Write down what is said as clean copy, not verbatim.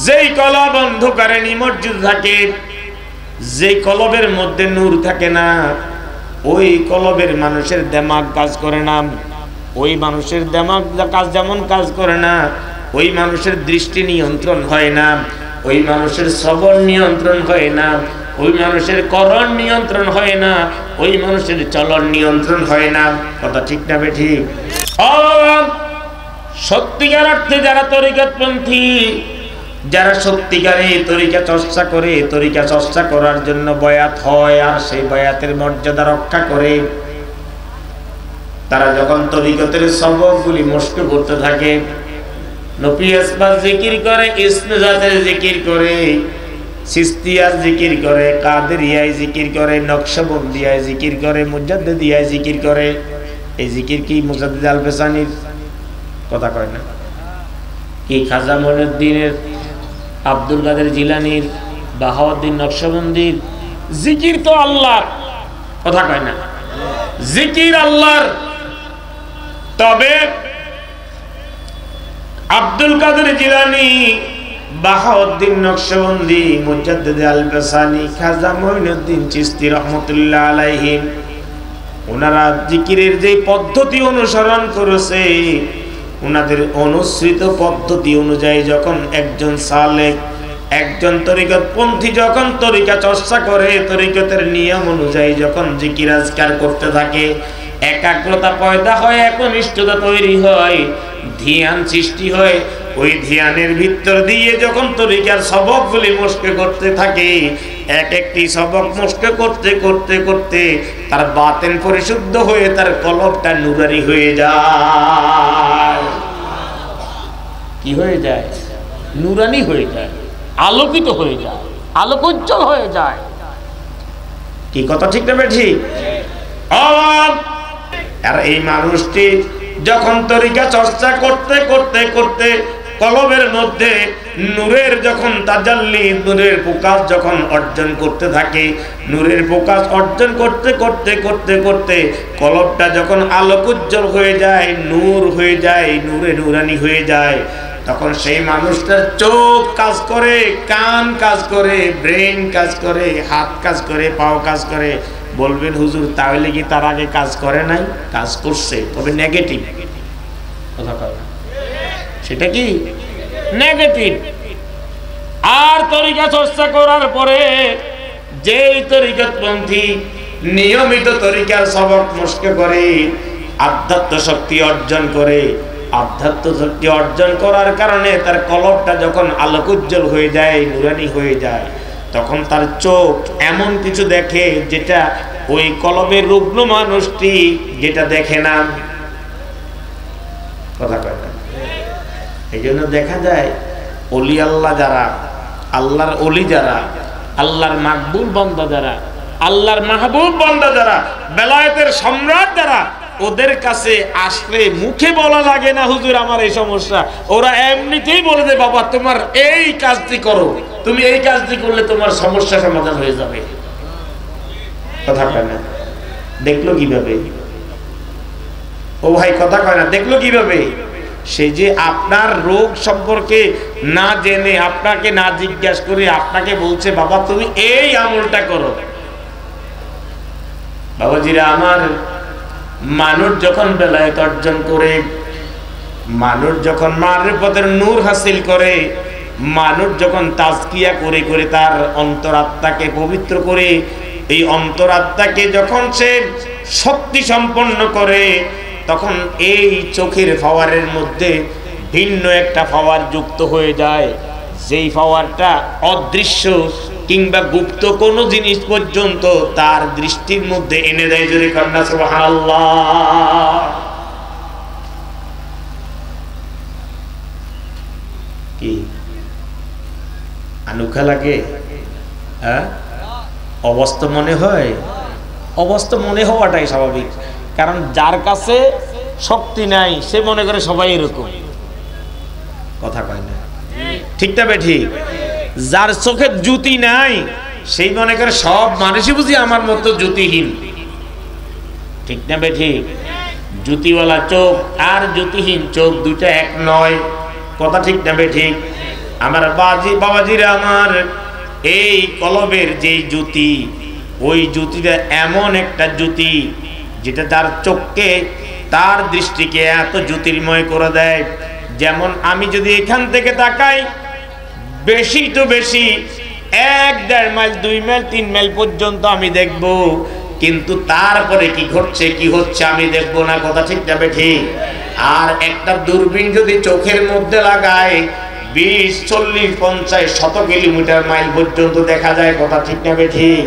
যেই কলব অন্ধকারে নিমজ্জিত থাকে, যেই কলবের মধ্যে নূর থাকে না, ওই কলবের মানুষের দিমাগ কাজ করে না। ওই মানুষের দিমাগ কাজ যেমন কাজ করে না, ওই মানুষের দৃষ্টি নিয়ন্ত্রণ হয় না, ওই মানুষের শ্রবণ নিয়ন্ত্রণ হয় না, ওই মানুষের করণ নিয়ন্ত্রণ হয় না, ওই মানুষের চলন নিয়ন্ত্রণ হয় না। কথা ঠিক না বেঠিক? সত্যিকার অর্থে যারা তরিকতপন্থী, যারা সত্যিকারে তরিকা চর্চা করে, তরিকা চর্চা করার জন্য বয়াত হয় আর সেই বয়াতের মর্যাদা রক্ষা করে, তারা যখন তরিকতের সবকগুলি মস্ত করতে থাকে, নফি আসবাস জিকির করে, ইসমে জাতের জিকির করে, সিস্তিয়ার জিকির করে, কাদেরিয়ায় জিকির করে, নকশবন্দিয়ায় জিকির করে, মুজাদ্দিদিয়ায় জিকির করে। এই জিকির কি মুজাদ্দিদ আল বেসানির কথা কয় না? কি খাজা মঈনুদ্দিনের, আব্দুল কাদের জিলানীর, বাহাউদ্দিন নকশবন্দির? জিকির তো আল্লাহর, কথা কয় না? জিকির আল্লাহর। তবে আব্দুল কাদের জিলানী, বাহাউদ্দিন নকশবন্দি, মুজাদ্দিদ আল বেসানি, খাজা মঈনুদ্দিন চিশতি রহমতুল্লাহ আলাইহি, ওনারা জিকিরের যে পদ্ধতি অনুসরণ করেছে, ওনাদের অনুসৃত পদ্ধতি অনুযায়ী যখন একজন সালেক, একজন তরিকতপন্থী যখন তরিকা চর্চা করে, তরিকতের নিয়ম অনুযায়ী যখন জিকির আজকার করতে থাকে, একাগ্রতা পয়দা হয়, একনিষ্ঠতা তৈরি হয়, ধ্যান সৃষ্টি হয়। ওই ধ্যানের ভিতর দিয়ে যখন তরিকার সবকগুলি মস্কে করতে থাকে, এক একটি সবক মস্কে করতে করতে করতে তার বাতেন পরিশুদ্ধ হয়ে তার কলবটা নুরানি হয়ে যায়। কি হয়ে যায়? নুরানি হয়ে যায়, আলোকিত হয়ে যায়, আলোকোজ্জ্বল হয়ে যায়। কি কথা ঠিক না ঠিক? আর এই মানুষটি যখন তরিকা চর্চা করতে করতে করতে কলবের মধ্যে নূরের যখন তাজাল্লি, নূরের প্রকাশ যখন অর্জন করতে থাকে, নূরের প্রকাশ অর্জন করতে করতে করতে করতে কলবটা যখন আলোকোজ্জ্বল হয়ে যায়, নূর হয়ে যায়, নূরে নুরানি হয়ে যায়, তখন সেই মানুষটার চোখ কাজ করে, কান কাজ করে, ব্রেন কাজ করে, হাত কাজ করে, পাও কাজ করে। বলবেন হুজুর তাহলে কি তার আগে কাজ করে নাই? কাজ করছে, তবে নেগেটিভ কথা কয় না, সেটা কি নেগেটিভ। আর তরিকা চর্চা করার পরে যেই তরিকতপন্থী নিয়মিত তরিকার সবক মস্কে করে, আধ্যাত্ম শক্তি অর্জন করে, আধ্যাত্ম শক্তি অর্জন করার কারণে তার কলবটা যখন আলোকোজ্জ্বল হয়ে যায়, নুরানি হয়ে যায়, তখন তার চোখ এমন কিছু দেখে যেটা ওই কলবের রুগ্ন মানুষটি যেটা দেখে না। কথা কয় না? এই জন্য দেখা যায় অলি আল্লাহ যারা, আল্লাহর অলি যারা, আল্লাহর মাকবুল বান্দা যারা, আল্লাহর মাহবুব বান্দা যারা, বেলায়েতের সম্রাট যারা, ওদের কাছে আসলে মুখে বলা লাগে না হুজুর আমার এই সমস্যা, ওরা এমনিতেই বলে দেয় বাবা তোমার এই কাজটি করো, তুমি এই কাজটি করলে তোমার সমস্যা সমাধান হয়ে যাবে। কথা কয় না? দেখলো কিভাবে? ও ভাই কথা কয় না, দেখলো কিভাবে? সে যে আপনার রোগ সম্পর্কে না জেনে, আপনাকে না জিজ্ঞাসা করে আপনাকে বলছে বাবা তুমি এই আমলটা করো। বাবাজিরা আমার, মানুষ যখন বেলায়েত অর্জন করে, মানুষ যখন মারিফতের নূর হাসিল করে, মানুষ যখন তাজকিয়া করে করে তার অন্তরাত্মাকে পবিত্র করে, এই অন্তরাত্মাকে যখন সে শক্তি সম্পন্ন করে, তখন এই চোখের পাওয়ারের মধ্যে ভিন্ন একটা পাওয়ার যুক্ত হয়ে যায়, যেই পাওয়ারটা অদৃশ্য কিংবা গুপ্ত কোন জিনিস পর্যন্ত তার দৃষ্টির মধ্যে এনে দেয়। জোরে কন্যা সুবহানাল্লাহ। কি আনুখা লাগে? হ্যাঁ, অবস্থা মনে হয়? অবস্থা মনে হওয়াটাই স্বাভাবিক, কারণ যার কাছে শক্তি নাই সে মনে করে সবাই এরকম। কথা কয় না? ঠিক না বেঠিক? যার চোখে জ্যোতি নাই সেই মনে করে সব মানুষই বুঝি আমার মতো জ্যোতিহীন। ঠিক না বেঠিক? জ্যোতিওয়ালা চোখ আর জ্যোতিহীন চোখ দুইটা এক নয়। কথা ঠিক না বেঠিক? আমার বাবাজিরা আমার, এই কলবের যে জ্যোতি, ওই জ্যোতিটা এমন একটা জ্যোতি যেটা তার চোখকে, তার দৃষ্টিকে এত জ্যোতির্ময় করে দেয়। যেমন আমি যদি এখান থেকে তাকাই, বেশি তো বেশি 1-1.5 মাইল 2 মাইল 3 মাইল পর্যন্ত আমি দেখব, কিন্তু তারপরে কি ঘটছে কি হচ্ছে আমি দেখব না। কথা ঠিক যাবে ঠিক? আর একটা দূরবীন যদি চোখের মধ্যে লাগায় 20, 40, 50, 100 কিলোমিটার মাইল পর্যন্ত দেখা যায়। কথা ঠিক যাবে ঠিক?